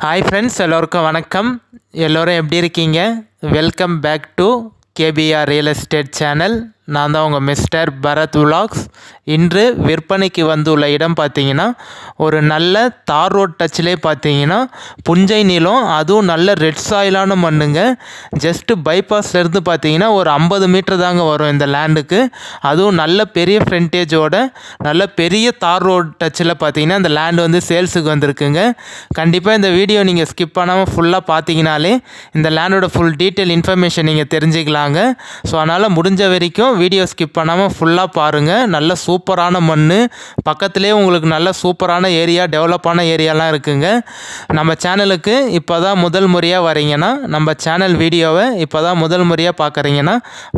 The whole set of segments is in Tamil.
ஹாய் ஃப்ரெண்ட்ஸ், எல்லோருக்கும் வணக்கம். எல்லோரும் எப்படி இருக்கீங்க? Welcome back to KPR real estate channel. நான் தான் உங்கள் மிஸ்டர் பரத் விலாக்ஸ். இன்று விற்பனைக்கு வந்துள்ள இடம் பார்த்தீங்கன்னா, ஒரு நல்ல தார் ரோட் டச்சிலே பார்த்தீங்கன்னா புஞ்சை நிலம், அதுவும் நல்ல ரெட் சாயிலான மண்ணுங்க. ஜஸ்ட்டு பைபாஸ்லேருந்து பார்த்தீங்கன்னா ஒரு 50 மீட்டர் தாங்க வரும் இந்த லேண்டுக்கு. அதுவும் நல்ல பெரிய ஃப்ரண்டேஜோட நல்ல பெரிய தார் ரோட் டச்சில் பார்த்தீங்கன்னா இந்த லேண்டு வந்து சேல்ஸுக்கு வந்திருக்குங்க. கண்டிப்பாக இந்த வீடியோ நீங்கள் ஸ்கிப் பண்ணாமல் ஃபுல்லாக பார்த்தீங்கனாலே இந்த லேண்டோட ஃபுல் டீட்டெயில் இன்ஃபர்மேஷன் நீங்கள் தெரிஞ்சுக்கலாங்க. ஸோ அதனால் முடிஞ்ச வரைக்கும் வீடியோ ஸ்கிப் பண்ணாமல் ஃபுல்லாக பாருங்கள். நல்ல சூப்பரான மண், பக்கத்துலேயே உங்களுக்கு நல்ல சூப்பரான ஏரியா, டெவலப்பான ஏரியாலாம் இருக்குங்க. நம்ம சேனலுக்கு இப்போ தான் முதல் முறையாக வரீங்கன்னா, நம்ம சேனல் வீடியோவை இப்போ தான் முதல் முறையாக பார்க்குறீங்கன்னா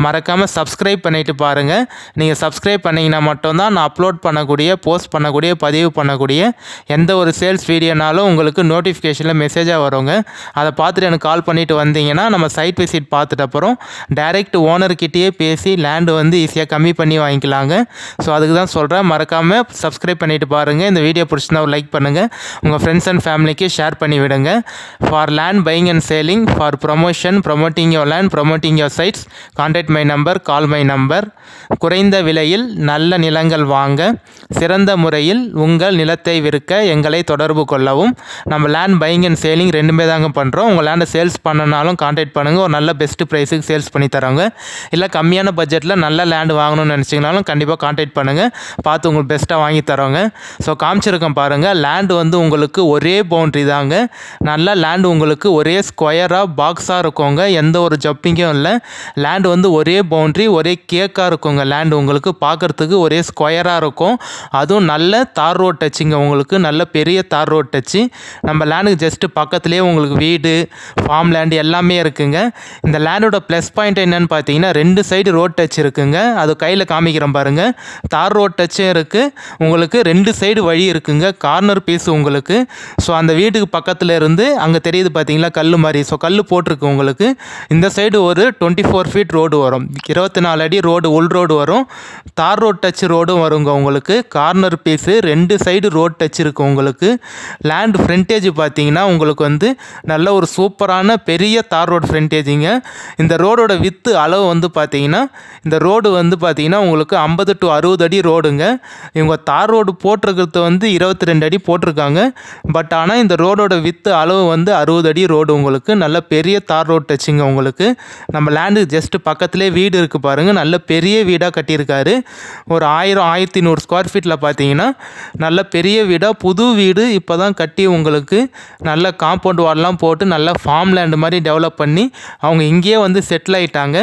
மறக்காமல் சப்ஸ்கிரைப் பண்ணிவிட்டு பாருங்கள். நீங்கள் சப்ஸ்கிரைப் பண்ணிங்கன்னா மட்டும்தான் நான் அப்லோட் பண்ணக்கூடிய, போஸ்ட் பண்ணக்கூடிய, பதிவு பண்ணக்கூடிய எந்த ஒரு சேல்ஸ் வீடியோனாலும் உங்களுக்கு நோட்டிஃபிகேஷனில் மெசேஜாக வருங்க. அதை பார்த்துட்டு எனக்கு கால் பண்ணிவிட்டு வந்தீங்கன்னா நம்ம சைட் விசிட் பார்த்துட்டு அப்புறம் டைரெக்ட் ஓனர்கிட்டயே பேசி லேண்டு வந்து ஈஸியாக கம்மி பண்ணி வாங்கிக்கலாங்க. ஸோ அதுக்கு தான் சொல்கிறேன், மறக்காமல் சப்ஸ்கிரைப் பண்ணிவிட்டு பாருங்கள். இந்த வீடியோ பிடிச்சிருந்தா ஒரு லைக் பண்ணுங்கள், உங்கள் ஃப்ரெண்ட்ஸ் அண்ட் ஃபேமிலிக்கு ஷேர் பண்ணி விடுங்க. For land buying and selling, for promotion, promoting your land, promoting your sites, contact my number, call my number. குறைந்த விலையில் நல்ல நிலங்கள் வாங்க, சிறந்த முறையில் உங்கள் நிலத்தை விற்க எங்களை தொடர்பு கொள்ளவும். நம்ம லேண்ட் பையிங் அண்ட் சேலிங் ரெண்டுமே தாங்க பண்ணுறோம். உங்கள் லேண்டை சேல்ஸ் பண்ணனாலும் கான்டாக்ட் பண்ணுங்கள், ஒரு நல்ல பெஸ்ட்டு ப்ரைஸுக்கு சேல்ஸ் பண்ணி தரோங்க. இல்லை கம்மியான பட்ஜெட்டில் நல்ல லேண்டு வாங்கணும்னு நினச்சிங்கனாலும் கண்டிப்பாக கான்டாக்ட் பண்ணுங்கள், பார்த்து உங்களுக்கு பெஸ்ட்டாக வாங்கி தரோங்க. ஸோ காமிச்சிருக்கேன் பாருங்கள், லேண்டு வந்து உங்களுக்கு ஒரே பவுண்ட்ரி தாங்க. நல்ல லேண்டு உங்களுக்கு ஒரே ஸ்கொயராக பாக்ஸாக இருக்குங்க, எந்த ஒரு ஜப்பிங்கும் இல்லை. லேண்டு வந்து ஒரே பவுண்ட்ரி, ஒரே கேக்காக இருக்குங்க. லேண்டு உங்களுக்கு பார்க்குறதுக்கு ஒரே ஸ்கொயராக இருக்கும். அதுவும் நல்ல தார் ரோட் டச்சுங்க, உங்களுக்கு நல்ல பெரிய தார் ரோட் டச்சு. நம்ம லேண்டுக்கு ஜஸ்ட்டு பக்கத்துலேயே உங்களுக்கு வீடு, ஃபார்ம் லேண்டு எல்லாமே இருக்குங்க. இந்த லேண்டோட ப்ளஸ் பாயிண்ட் என்னன்னு பார்த்தீங்கன்னா, 2 சைடு ரோட் டச் இருக்குங்க. அது கையில் காமிக்கிறேன் பாருங்கள். தார் ரோட் டச்சும் இருக்குது, உங்களுக்கு 2 சைடு வழி இருக்குங்க, கார்னர் பீஸ் உங்களுக்கு. ஸோ அந்த வீட்டுக்கு பக்கத்தில் இருந்து அங்கே தெரியுது பார்த்தீங்களா கல் மாதிரி, ஸோ கல் போட்டிருக்கு உங்களுக்கு. இந்த சைடு ஒரு 24 ஃபீட் ரோடு வரும், 24 அடி ரோடு, உள் ரோடு வரும். தார் ரோட் டச் ரோடும் வருங்க உங்களுக்கு. Corner piece 2 side road touch இருக்குது உங்களுக்கு. லேண்ட் ஃப்ரண்டேஜ் பார்த்தீங்கன்னா உங்களுக்கு வந்து நல்ல ஒரு சூப்பரான பெரிய தார் ரோடு ஃப்ரண்டேஜிங்க. இந்த ரோடோட வித்து அளவு வந்து பார்த்தீங்கன்னா, இந்த ரோடு வந்து பார்த்தீங்கன்னா உங்களுக்கு 50 to 60 அடி ரோடுங்க. இவங்க தார் ரோடு போட்டிருக்கிறது வந்து 22 அடி போட்டிருக்காங்க. பட் ஆனால் இந்த ரோடோட வித்து அளவு வந்து 60 அடி ரோடு உங்களுக்கு. நல்ல பெரிய தார் ரோடு டச்சுங்க உங்களுக்கு. நம்ம லேண்டு ஜஸ்ட்டு பக்கத்துலேயே வீடு இருக்குது பாருங்கள், நல்ல பெரிய வீடாக கட்டியிருக்காரு. ஒரு 1000-1100 ஸ்கொயர் ஃபீட்டில் பார்த்தீங்கன்னா நல்ல பெரிய வீடாக, புது வீடு இப்போ தான் கட்டி உங்களுக்கு நல்ல காம்பவுண்ட் வால்லாம் போட்டு நல்ல ஃபார்ம் லேண்டு மாதிரி டெவலப் பண்ணி அவங்க இங்கேயே வந்து செட்டில் ஆகிட்டாங்க.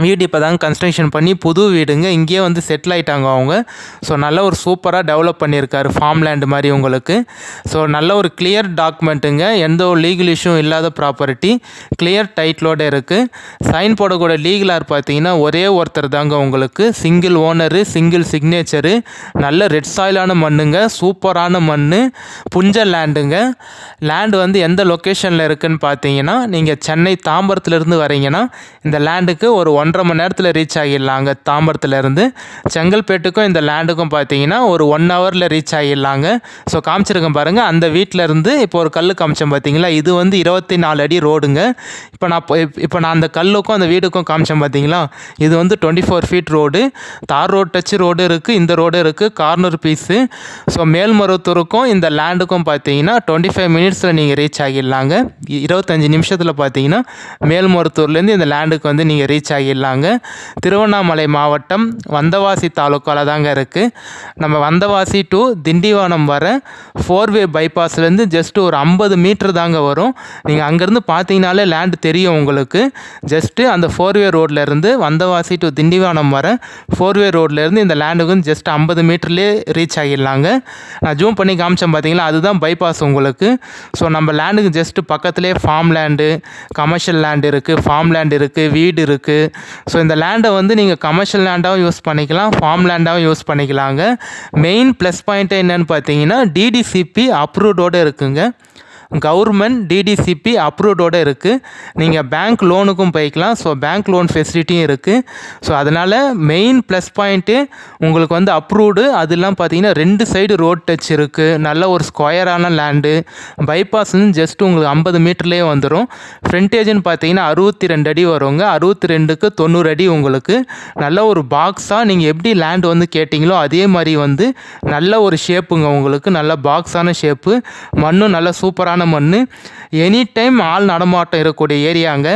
வீடு இப்போ தாங்க கன்ஸ்ட்ரக்ஷன் பண்ணி புது வீடுங்க, இங்கேயே வந்து செட்டில் ஆகிட்டாங்க அவங்க. ஸோ நல்ல ஒரு சூப்பராக டெவலப் பண்ணியிருக்காரு, ஃபார்ம் லேண்டு மாதிரி உங்களுக்கு. ஸோ நல்ல ஒரு கிளியர் டாக்குமெண்ட்டுங்க, எந்த ஒரு லீகல் இஷ்யூ இல்லாத ப்ராப்பர்ட்டி, கிளியர் டைட்டிலோடு இருக்குது. சைன் போடக்கூடிய லீகலார் பார்த்தீங்கன்னா ஒரே ஒருத்தர் தாங்க உங்களுக்கு. Single owner, single signature. நல்ல ரெட் சாயிலான மண்ணுங்க, சூப்பரான மண், புஞ்ச லேண்டுங்க. லேண்டு வந்து எந்த லொக்கேஷனில் இருக்குதுன்னு பார்த்தீங்கன்னா, நீங்கள் சென்னை தாம்பரத்துலேருந்து வரீங்கன்னா இந்த லேண்டுக்கு ஒரு 1.5 மணி நேரத்தில் ரீச் ஆகிடலாங்க. தாம்பரத்துலேருந்து செங்கல்பேட்டுக்கும் இந்த லேண்டுக்கும் பார்த்தீங்கன்னா ஒரு 1 ஹவரில் ரீச் ஆகிடலாங்க. ஸோ காமிச்சிருக்கேன் பாருங்கள், அந்த வீட்டிலேருந்து இப்போ ஒரு கல் காமிச்சேன் பார்த்தீங்களா, இது வந்து 24 அடி ரோடுங்க. இப்போ நான் அந்த கல்லுக்கும் அந்த வீடுக்கும் காமிச்சேன் பார்த்தீங்களா, இது வந்து 24 ஃபீட் ரோடு. தார் ரோட் டச்சு ரோடு இருக்குது, இந்த ரோடு இருக்குது, கார்னர் பீஸு. ஸோ மேல்மருவத்தூருக்கும் இந்த லேண்டுக்கும் பார்த்தீங்கன்னா 25 மினிட்ஸில் நீங்கள் ரீச் ஆகிடலாங்க. 25 நிமிஷத்தில் பார்த்தீங்கன்னா மேல்மருவத்தூர்லேருந்து இந்த லேண்டுக்கு வந்து நீங்கள் ரீச் ஆகிடலாங்க. திருவண்ணாமலை மாவட்டம் வந்தவாசி தாலுக்காவில் தாங்க இருக்குது. நம்ம வந்தவாசி டு திண்டிவனம் வர 4-வே பைபாஸ்லேருந்து ஜஸ்ட்டு ஒரு 50 மீட்டர் தாங்க வரும். நீங்கள் அங்கேருந்து பார்த்தீங்கனாலே லேண்டு தெரியும் உங்களுக்கு. ஜஸ்ட்டு அந்த 4-வே ரோட்லேருந்து வந்தவாசி டு திண்டிவனம் வர 4-வே ரோட்லேருந்து இந்த லேண்டுக்கு ஜஸ்ட் 50 மீட்டர்லேயே ரீச் ஆகிடலாங்க. நான் ஜூம் பண்ணி காமிச்சேன் பார்த்தீங்களா, அதுதான் பைபாஸ் உங்களுக்கு. ஸோ நம்ம லேண்டுக்கு ஜஸ்ட்டு பக்கத்துலேயே ஃபார்ம் லேண்டு, கமர்ஷியல் லேண்டு இருக்குது, ஃபார்ம் லேண்டு இருக்குது, வீடு இருக்குது. ஸோ இந்த லேண்டை வந்து நீங்கள் கமர்ஷியல் லேண்டாகவும் யூஸ் பண்ணிக்கலாம், ஃபார்ம் லேண்டாகவும் யூஸ் பண்ணிக்கலாங்க. மெயின் ப்ளஸ் பாயிண்ட்டு என்னென்னு பார்த்தீங்கன்னா, டிடிசிபி அப்ரூவ்டோடு இருக்குங்க. கவர்மெண்ட் டிடிசிபி அப்ரூவ்டோடு இருக்குது. நீங்கள் பேங்க் லோனுக்கும் போய்க்கலாம். ஸோ பேங்க் லோன் ஃபெசிலிட்டியும் இருக்குது. ஸோ அதனால் மெயின் ப்ளஸ் பாயிண்ட்டு உங்களுக்கு வந்து அப்ரூவ்டு. அதெல்லாம் பார்த்தீங்கன்னா 2 சைடு ரோட் டச் இருக்குது. நல்ல ஒரு ஸ்கொயரான லேண்டு. பைபாஸ்ன்னு ஜஸ்ட் உங்களுக்கு 50 மீட்டர்லேயே வந்துடும். ஃப்ரண்டேஜ்னு பார்த்தீங்கன்னா 62 அடி வருங்க. 62க்கு 90 அடி உங்களுக்கு. நல்ல ஒரு பாக்ஸாக நீங்கள் எப்படி லேண்டு வந்து கேட்டிங்களோ அதே மாதிரி வந்து நல்ல ஒரு ஷேப்புங்க உங்களுக்கு. நல்ல பாக்ஸான ஷேப்பு. மண்ணும் நல்ல சூப்பரான மண். எனி டைம் ஆள் நடமாட்டம் இருக்கக்கூடிய ஏரியாங்க.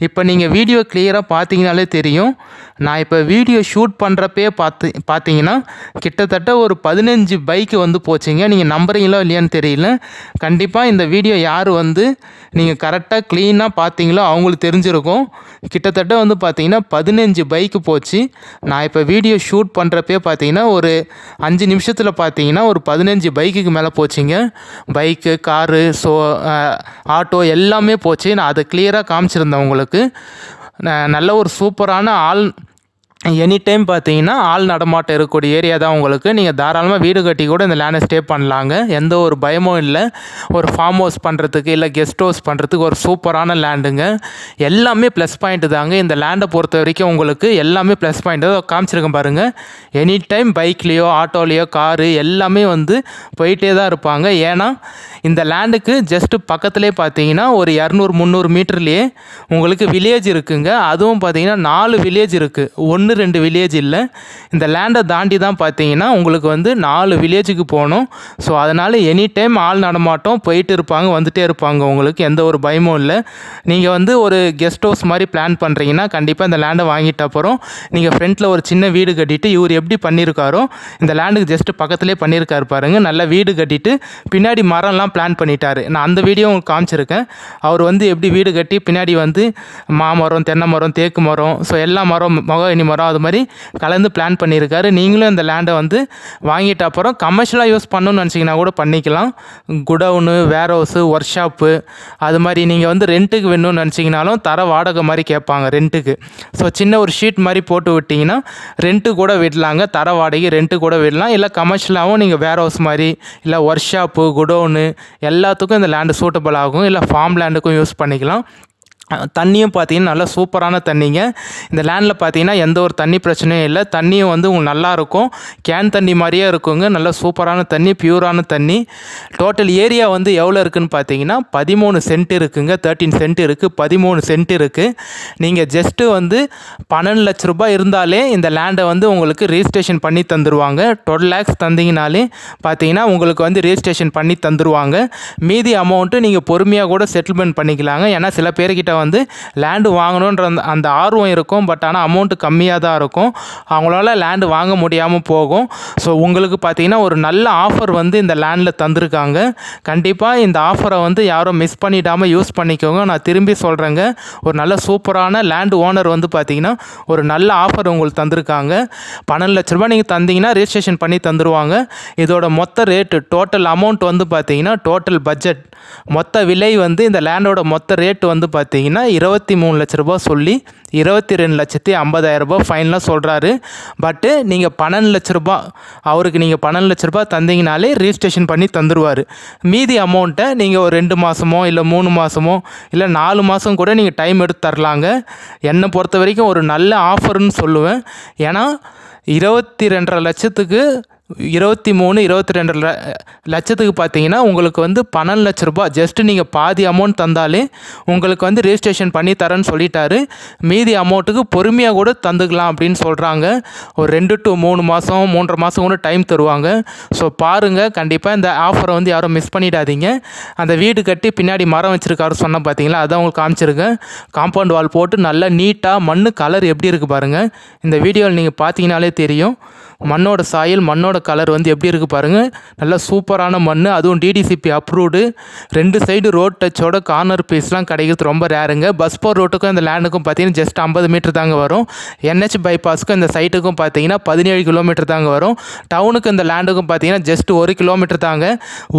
இப்போ நீங்கள் வீடியோ கிளியராக பார்த்தீங்கனாலே தெரியும். நான் இப்போ வீடியோ ஷூட் பண்ணுறப்பே பார்த்தீங்கன்னா கிட்டத்தட்ட ஒரு 15 பைக்கு வந்து போச்சுங்க. நீங்கள் நம்புறீங்களோ இல்லையான்னு தெரியல. கண்டிப்பாக இந்த வீடியோ யார் வந்து நீங்கள் கரெக்டாக க்ளீனாக பார்த்தீங்களோ அவங்களுக்கு தெரிஞ்சிருக்கும். கிட்டத்தட்ட வந்து பார்த்தீங்கன்னா 15 பைக்கு போச்சு. நான் இப்போ வீடியோ ஷூட் பண்ணுறப்பே பார்த்தீங்கன்னா ஒரு 5 நிமிஷத்தில் பார்த்தீங்கன்னா ஒரு 15 பைக்குக்கு மேலே போச்சுங்க. பைக்கு, காரு, ஆட்டோ எல்லாமே போச்சு. நான் அதை கிளியராக காமிச்சிருந்தேன் உங்களுக்கு. நல்ல ஒரு சூப்பரான எனி டைம் பார்த்தீங்கன்னா ஆள் நடமாட்டம் இருக்கக்கூடிய ஏரியா தான் உங்களுக்கு. நீங்கள் தாராளமாக வீடு கட்டி கூட இந்த லேண்டை ஸ்டே பண்ணலாங்க. எந்த ஒரு பயமும் இல்லை. ஒரு ஃபார்ம் ஹவுஸ் பண்ணுறதுக்கு இல்லை கெஸ்ட் ஹவுஸ் பண்ணுறதுக்கு ஒரு சூப்பரான லேண்டுங்க. எல்லாமே ப்ளஸ் பாயிண்ட்டு தாங்க. இந்த லேண்டை பொறுத்த வரைக்கும் உங்களுக்கு எல்லாமே ப்ளஸ் பாயிண்ட் தான் காமிச்சிருக்கேன் பாருங்கள். எனி டைம் பைக்லேயோ ஆட்டோலேயோ காரு எல்லாமே வந்து போயிட்டே தான் இருப்பாங்க. ஏன்னா இந்த லேண்டுக்கு ஜஸ்ட்டு பக்கத்துலேயே பார்த்தீங்கன்னா ஒரு 200-300 மீட்டர்லேயே உங்களுக்கு வில்லேஜ் இருக்குங்க. அதுவும் பார்த்தீங்கன்னா 4 வில்லேஜ் இருக்குது. 1-2 வில்லேஜ் இல்லை. இந்த லேண்டை தாண்டி தான் பார்த்தீங்கன்னா உங்களுக்கு வந்து 4 வில்லேஜுக்கு போகணும். ஸோ அதனால் எனி டைம் ஆள் நடமாட்டம் போயிட்டு இருப்பாங்க, வந்துகிட்டே இருப்பாங்க. உங்களுக்கு எந்த ஒரு பயமும் இல்லை. நீங்கள் வந்து ஒரு கெஸ்ட் ஹவுஸ் மாதிரி பிளான் பண்ணுறீங்கன்னா கண்டிப்பாக இந்த லேண்டை வாங்கிட்ட அப்புறம் நீங்கள் ஃப்ரண்ட்டில் ஒரு சின்ன வீடு கட்டிட்டு இவர் எப்படி பண்ணியிருக்காரோ இந்த லேண்டுக்கு ஜஸ்ட்டு பக்கத்துலேயே பண்ணியிருக்காரு பாருங்கள். நல்லா வீடு கட்டிட்டு பின்னாடி மரம்லாம் பிளான் பண்ணிட்டாரு. நான் அந்த வீடியோ உங்களுக்கு காமிச்சிருக்கேன். அவர் வந்து எப்படி வீடு கட்டி பின்னாடி வந்து மாமரம், தென்னை மரம், தேக்கு மரம், ஸோ எல்லா மரம், மகாகனி மரம் அது மாதிரி கலந்து பிளான் பண்ணியிருக்காரு. நீங்களும் இந்த லேண்டை வந்து வாங்கிட்ட அப்புறம் கமர்ஷியலாக யூஸ் பண்ணணும்னு நினச்சிங்கன்னா கூட பண்ணிக்கலாம். குடவுனு, வேர் ஹவுஸு, ஒர்க் ஷாப்பு அது மாதிரி நீங்கள் வந்து ரெண்ட்டுக்கு வேணும்னு நினச்சிங்கனாலும் தர வாடகை மாதிரி கேட்பாங்க ரெண்ட்டுக்கு. ஸோ சின்ன ஒரு ஷீட் மாதிரி போட்டு விட்டிங்கன்னா ரெண்ட்டு கூட விடலாங்க. தர வாடகை ரெண்ட்டு கூட விடலாம். இல்லை கமர்ஷியலாகவும் நீங்கள் வேர் ஹவுஸ் மாதிரி இல்லை ஒர்க் ஷாப்பு, குடவுனு எல்லாத்துக்கும் இந்த லேண்டு சூட்டபிள் ஆகும். இல்லை ஃபார்ம் லேண்டுக்கும் யூஸ் பண்ணிக்கலாம். தண்ணியும் பார்த்தீங்கன்னா நல்லா சூப்பரான தண்ணிங்க. இந்த லேண்டில் பார்த்தீங்கன்னா எந்த ஒரு தண்ணி பிரச்சனையும் இல்லை. தண்ணியும் வந்து உங்களுக்கு நல்லாயிருக்கும். கேன் தண்ணி மாதிரியே இருக்குங்க. நல்ல சூப்பரான தண்ணி, பியூரான தண்ணி. டோட்டல் ஏரியா வந்து எவ்வளோ இருக்குதுன்னு பார்த்தீங்கன்னா 13 சென்ட் இருக்குங்க. 13 சென்ட் இருக்குது, 13 சென்ட் இருக்குது. நீங்கள் ஜஸ்ட்டு வந்து 12 லட்ச ரூபாய் இருந்தாலே இந்த லேண்டை வந்து உங்களுக்கு ரிஜிஸ்ட்ரேஷன் பண்ணி தந்துடுவாங்க. 12 lakhs தந்தீங்கனாலே பார்த்தீங்கன்னா உங்களுக்கு வந்து ரிஜிஸ்ட்ரேஷன் பண்ணி தந்துடுவாங்க. மீதி அமௌண்ட்டு நீங்கள் பொறுமையாக கூட செட்டில்மெண்ட் பண்ணிக்கலாங்க. ஏன்னா சில பேர்கிட்ட வந்து லேண்டு வாங்கணுன்ற அந்த ஆர்வம் இருக்கும். பட் ஆனால் அமௌண்ட்டு கம்மியாக தான் இருக்கும். அவங்களால லேண்டு வாங்க முடியாமல் போகும். ஸோ உங்களுக்கு பார்த்தீங்கன்னா ஒரு நல்ல ஆஃபர் வந்து இந்த லேண்டில் தந்திருக்காங்க. கண்டிப்பாக இந்த ஆஃபரை வந்து யாரும் மிஸ் பண்ணிடாமல் யூஸ் பண்ணிக்கோங்க. நான் திரும்பி சொல்கிறேங்க, ஒரு நல்ல சூப்பரான லேண்டு ஓனர் வந்து பார்த்தீங்கன்னா ஒரு நல்ல ஆஃபர் உங்களுக்கு தந்திருக்காங்க. 12 லட்ச ரூபாய் நீங்கள் தந்தீங்கன்னா ரிஜிஸ்ட்ரேஷன் பண்ணி தந்துடுவாங்க. இதோட மொத்த ரேட்டு, டோட்டல் அமௌண்ட் வந்து பார்த்தீங்கன்னா டோட்டல் பட்ஜெட், மொத்த விலை வந்து இந்த லேண்டோட மொத்த ரேட்டு வந்து பார்த்தீங்கன்னா 23 லட்ச ரூபாய் சொல்லி 22,50,000 ரூபாய் ஃபைனலாக சொல்கிறாரு. பட்டு நீங்கள் 12 லட்ச ரூபாய் அவருக்கு நீங்கள் 12 லட்ச ரூபாய் தந்தீங்கனாலே ரிஜிஸ்ட்ரேஷன் பண்ணி தந்துடுவார். மீதி அமௌண்ட்டை நீங்கள் ஒரு 2 மாதமோ இல்லை 3 மாதமோ இல்லை 4 மாதம் கூட நீங்கள் டைம் எடுத்து தரலாங்க. என்னை பொறுத்த வரைக்கும் ஒரு நல்ல ஆஃபர்னு சொல்லுவேன். ஏன்னா 22.5 லட்சத்துக்கு 23-22 லட்சத்துக்கு பார்த்தீங்கன்னா உங்களுக்கு வந்து 12 லட்ச ரூபாய் ஜஸ்ட்டு நீங்கள் பாதி அமௌண்ட் தந்தாலே உங்களுக்கு வந்து ரிஜிஸ்ட்ரேஷன் பண்ணி தரேன்னு சொல்லிட்டாரு. மீதி அமௌண்ட்டுக்கு பொறுமையாக கூட தந்துக்கலாம் அப்படின்னு சொல்கிறாங்க. ஒரு 2 to 3 மாதம் 3.5 மாதம் கூட டைம் தருவாங்க. ஸோ பாருங்கள், கண்டிப்பாக இந்த ஆஃபரை வந்து யாரும் மிஸ் பண்ணிடாதீங்க. அந்த வீடு கட்டி பின்னாடி மரம் வச்சுருக்காரு சொன்னால் பார்த்தீங்களா, அதான் உங்களுக்கு காமிச்சிருக்கேன். காம்பவுண்ட் வால் போட்டு நல்லா நீட்டாக மண் கலர் எப்படி இருக்குது பாருங்கள். இந்த வீடியோவில் நீங்கள் பார்த்தீங்கனாலே தெரியும். மண்ணோட சாயல், மண்ணோட கலர் வந்து எப்படி இருக்குது பாருங்கள். நல்லா சூப்பரான மண், அதுவும் டிடிசிபி அப்ரூவ்டு. 2 சைடு ரோட் டச்சோட கார்னர் பீஸ்லாம் கிடைக்கிறது ரொம்ப ரேருங்க. பஸ் போர் ரோட்டுக்கும் இந்த லேண்டுக்கும் பார்த்தீங்கன்னா ஜஸ்ட் 50 மீட்டர் தாங்க வரும். NH பைபாஸுக்கும் இந்த சைட்டுக்கும் பார்த்தீங்கன்னா 17 கிலோமீட்டர் தாங்க வரும். டவுனுக்கு இந்த லேண்டுக்கும் பார்த்தீங்கன்னா ஜஸ்ட் 1 கிலோமீட்டர் தாங்க.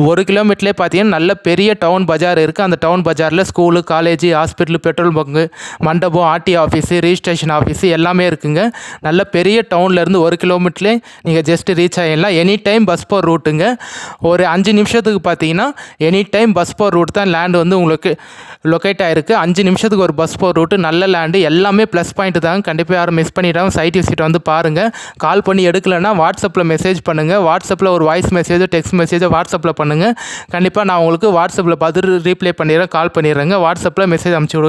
1 கிலோமீட்டர்லேயே பார்த்தீங்கன்னா நல்ல பெரிய டவுன் பஜார் இருக்குது. அந்த டவுன் பஜாரில் school, college, hospital, petrol bunk, மண்டபம், ஆர்டி ஆஃபீஸு, ரிஜிஸ்ட்ரேஷன் ஆஃபீஸு எல்லாமே இருக்குங்க. நல்ல பெரிய டவுன்லேருந்து 1 கிலோமீட்டர்லேயே நீங்கள் ஜஸ்ட்டு ரீச் ஆகிடலாம். எனி டைம் பஸ் போகிற ரூட்டுங்க. ஒரு 5 நிமிஷத்துக்கு பார்த்தீங்கன்னா எனி டைம் பஸ் போகிற ரூட் தான் லேண்டு வந்து உங்களுக்கு லொக்கேட் ஆகிருக்கு. 5 நிமிஷத்துக்கு ஒரு பஸ் போகிற ரூட்டு, நல்ல லேண்டு, எல்லாமே ப்ளஸ் பாயிண்ட் தாங்க. கண்டிப்பாக யாரும் மிஸ் பண்ணிடாம சைட் விசிட் வந்து பாருங்கள். கால் பண்ணி எடுக்கலைன்னா வாட்ஸ்அப்பில் மெசேஜ் பண்ணுங்கள். வாட்ஸ்அப்பில் ஒரு வாய்ஸ் மெசேஜோ டெக்ஸ்ட் மெசேஜோ வாட்ஸ்அப்பில் பண்ணுங்கள். கண்டிப்பாக நான் உங்களுக்கு வாட்ஸ்அப்பில் பார்த்துட்டு ரீப்ளை பண்ணிடுறேன், கால் பண்ணிடுறேங்க. வாட்ஸ்அப்பில் மெசேஜ் அனுப்பிச்சி விடுங்க.